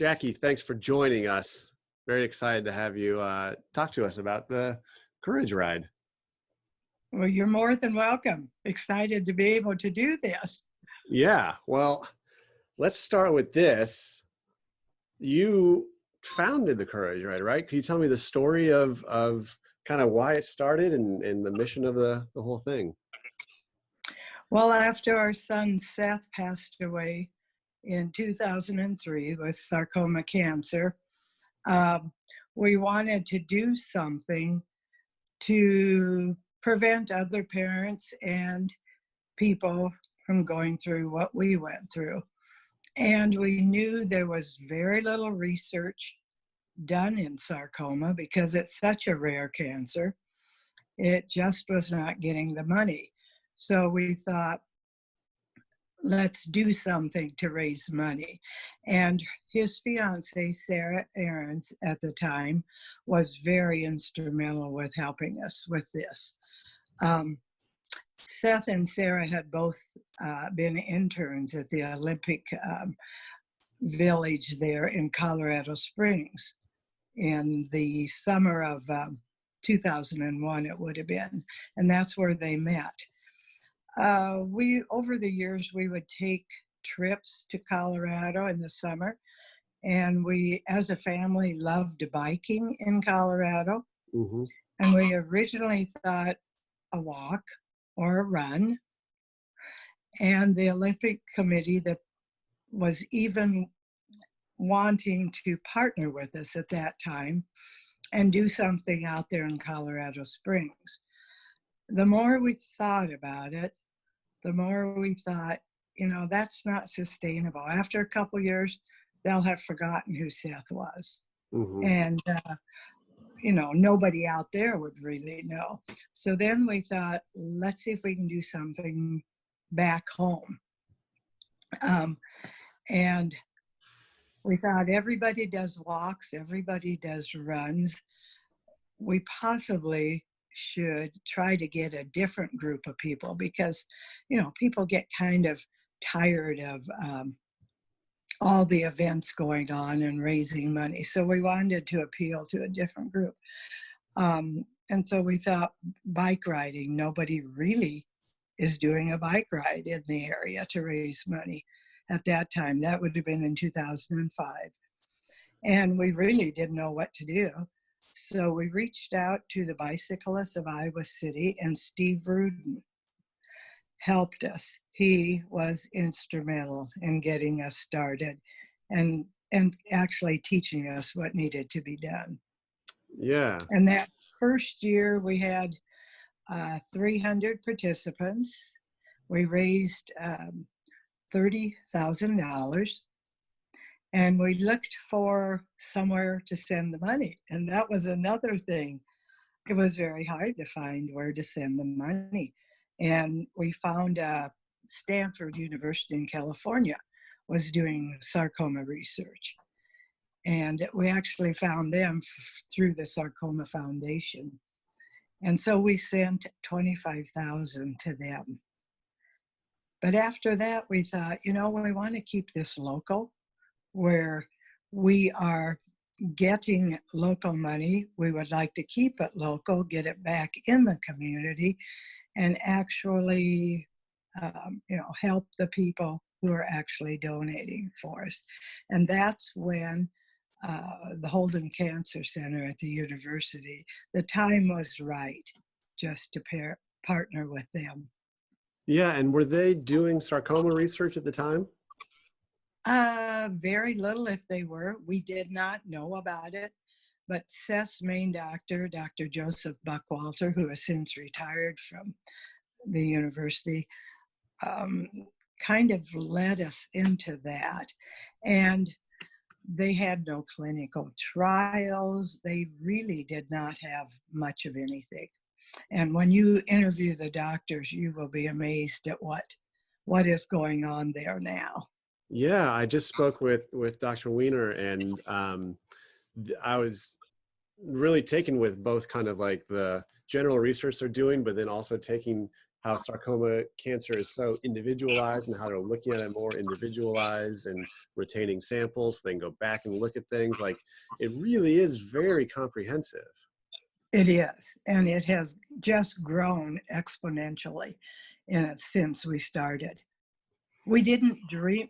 Jackie, thanks for joining us. Very excited to have you talk to us about the Courage Ride. Well, you're more than welcome. Excited to be able to do this. Yeah, well, let's start with this. You founded the Courage Ride, right? Can you tell me the story of kind of why it started and the mission of the whole thing? Well, after our son Seth passed away in 2003 with sarcoma cancer, we wanted to do something to prevent other parents and people from going through what we went through. And we knew there was very little research done in sarcoma because it's such a rare cancer. It just was not getting the money. So we thought, let's do something to raise money. And his fiancée, Sarah Aarons, at the time, was very instrumental with helping us with this. Seth and Sarah had both been interns at the Olympic Village there in Colorado Springs in the summer of 2001, it would have been. And that's where they met. Over the years, we would take trips to Colorado in the summer. And we, as a family, loved biking in Colorado. Mm-hmm. And we originally thought a walk or a run. And the Olympic Committee that was even wanting to partner with us at that time and do something out there in Colorado Springs. The more we thought about it, the more we thought, that's not sustainable. After a couple years, they'll have forgotten who Seth was. Mm-hmm. And, nobody out there would really know. So then we thought, let's see if we can do something back home. And we thought everybody does walks, everybody does runs. We possibly should try to get a different group of people because, people get kind of tired of all the events going on and raising money. So we wanted to appeal to a different group. And so we thought bike riding, nobody really is doing a bike ride in the area to raise money at that time. That would have been in 2005. And we really didn't know what to do. So we reached out to the Bicyclists of Iowa City, and Steve Rudin helped us. He was instrumental in getting us started and actually teaching us what needed to be done. Yeah. And that first year we had 300 participants. We raised $30,000. And we looked for somewhere to send the money. And that was another thing. It was very hard to find where to send the money. And we found Stanford University in California was doing sarcoma research. And we actually found them through the Sarcoma Foundation. And so we sent $25,000 to them. But after that, we thought, we want to keep this local, where we are getting local money. We would like to keep it local, get it back in the community, and actually, help the people who are actually donating for us. And that's when the Houghton Cancer Center at the university, the time was right just to partner with them. Yeah, and were they doing sarcoma research at the time? Very little if they were. We did not know about it, but Seth's main doctor, Dr. Joseph Buckwalter, who has since retired from the university, kind of led us into that. And they had no clinical trials. They really did not have much of anything. And when you interview the doctors, you will be amazed at what is going on there now. Yeah, I just spoke with Dr. Weiner, and I was really taken with both kind of like the general research they're doing, but then also taking how sarcoma cancer is so individualized and how they're looking at it more individualized and retaining samples so they can go back and look at things. Like, it really is very comprehensive. It is, and it has just grown exponentially since we started. We didn't dream,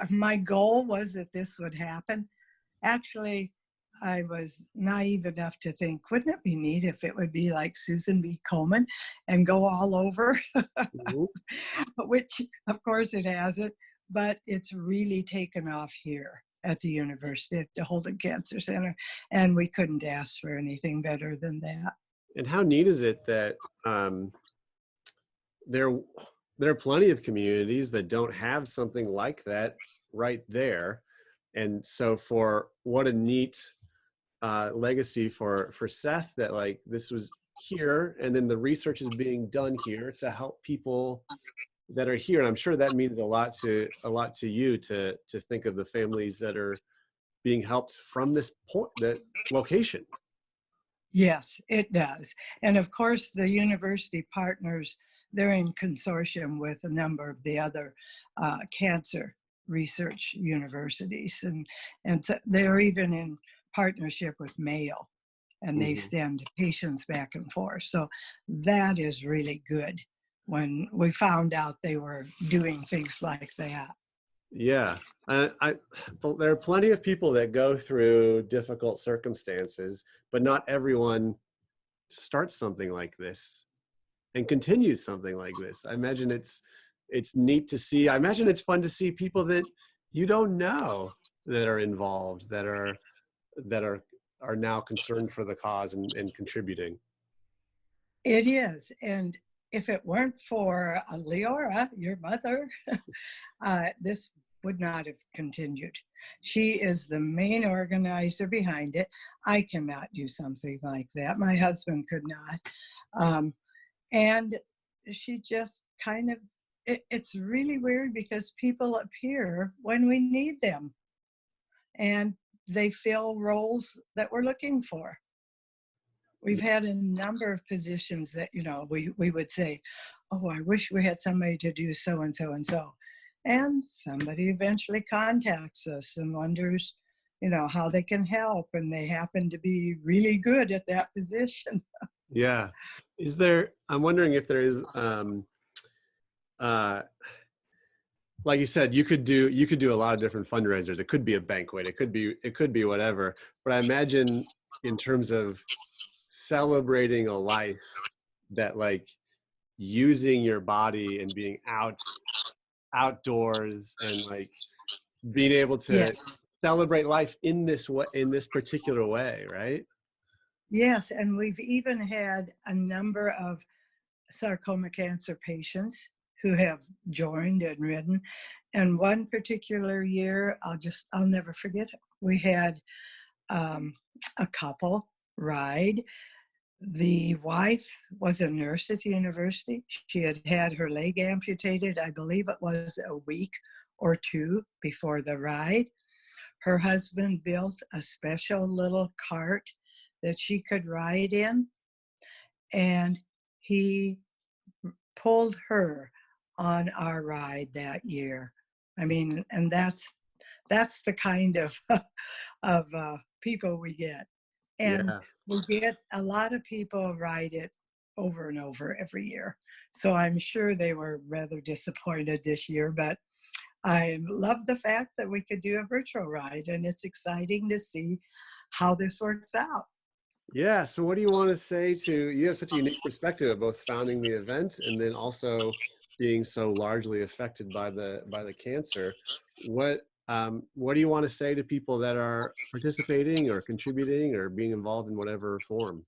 my goal was that this would happen. Actually, I was naive enough to think, wouldn't it be neat if it would be like Susan B. Komen and go all over? Mhm. Which, of course, it hasn't, but it's really taken off here at the university, at the Houghton Cancer Center, and we couldn't ask for anything better than that. And how neat is it that um, there there are plenty of communities that don't have something like that right there, and so for what a neat legacy for Seth, that like this was here, and then the research is being done here to help people that are here. And I'm sure that means a lot to you to think of the families that are being helped from this point, that location. Yes, it does. And of course, the university partners, they're in consortium with a number of the other cancer research universities. And so they're even in partnership with Mayo, and they Mhm. send patients back and forth. So that is really good when we found out they were doing things like that. Yeah, there are plenty of people that go through difficult circumstances, but not everyone starts something like this and continues something like this. I imagine it's neat to see. I imagine it's fun to see people that you don't know that are involved, that are now concerned for the cause and contributing. It is. And if it weren't for Leora, your mother, this would not have continued. She is the main organizer behind it. I cannot do something like that. My husband could not. And she just kind of, it's really weird because people appear when we need them and they fill roles that we're looking for. We've had a number of positions that, we would say, oh, I wish we had somebody to do so and so and so. And somebody eventually contacts us and wonders, how they can help. And they happen to be really good at that position. Yeah. I'm wondering if there is, uh, like you said, you could do a lot of different fundraisers. It could be a banquet. It could be whatever. But I imagine in terms of celebrating a life, that like using your body and being outdoors and like being able to Yes. celebrate life in this way, in this particular way, right? Yes. And we've even had a number of sarcoma cancer patients who have joined and ridden. And one particular year, I'll never forget it. We had a couple ride. The wife was a nurse at the university. She had had her leg amputated, I believe it was a week or two before the ride. Her husband built a special little cart that she could ride in, and he pulled her on our ride that year. I mean, and that's the kind of people we get, and Yeah. we get a lot of people ride it over and over every year. So I'm sure they were rather disappointed this year, but I love the fact that we could do a virtual ride, and it's exciting to see how this works out. Yeah. So what do you want to say to, you have such a unique perspective of both founding the event and then also being so largely affected by the cancer. What do you want to say to people that are participating or contributing or being involved in whatever form?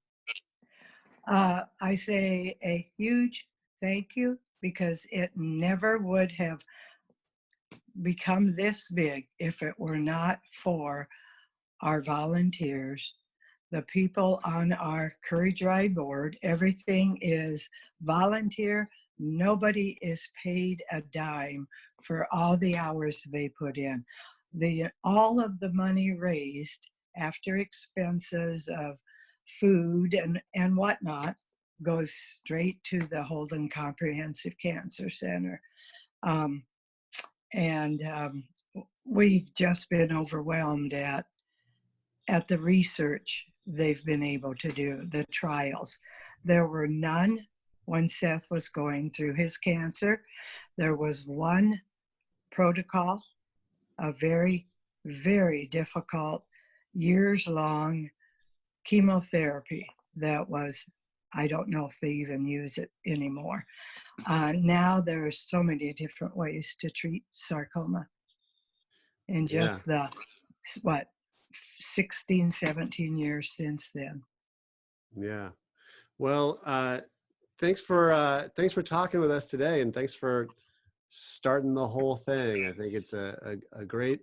I say a huge thank you because it never would have become this big if it were not for our volunteers, the people on our Courage Ride board. Everything is volunteer. Nobody is paid a dime for all the hours they put in. All of the money raised after expenses of food and whatnot goes straight to the Holden Comprehensive Cancer Center. Um, and we've just been overwhelmed at the research they've been able to do, the trials. There were none when Seth was going through his cancer. There was one protocol, a very, very difficult, years-long chemotherapy that was, I don't know if they even use it anymore. Now there are so many different ways to treat sarcoma. In Yeah. just the, what, 16, 17 years since then. Yeah. Well, thanks for talking with us today, and thanks for starting the whole thing. I think it's a great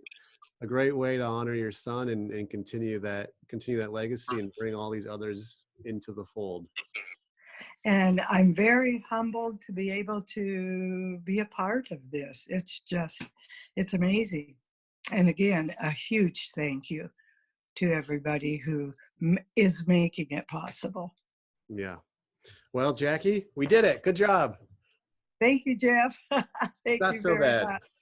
way to honor your son and continue that legacy and bring all these others into the fold. And I'm very humbled to be able to be a part of this. It's amazing. And again, a huge thank you to everybody who is making it possible. Yeah. Well, Jackie, we did it. Good job. Thank you, Jeff. Thank Not you so very bad. much.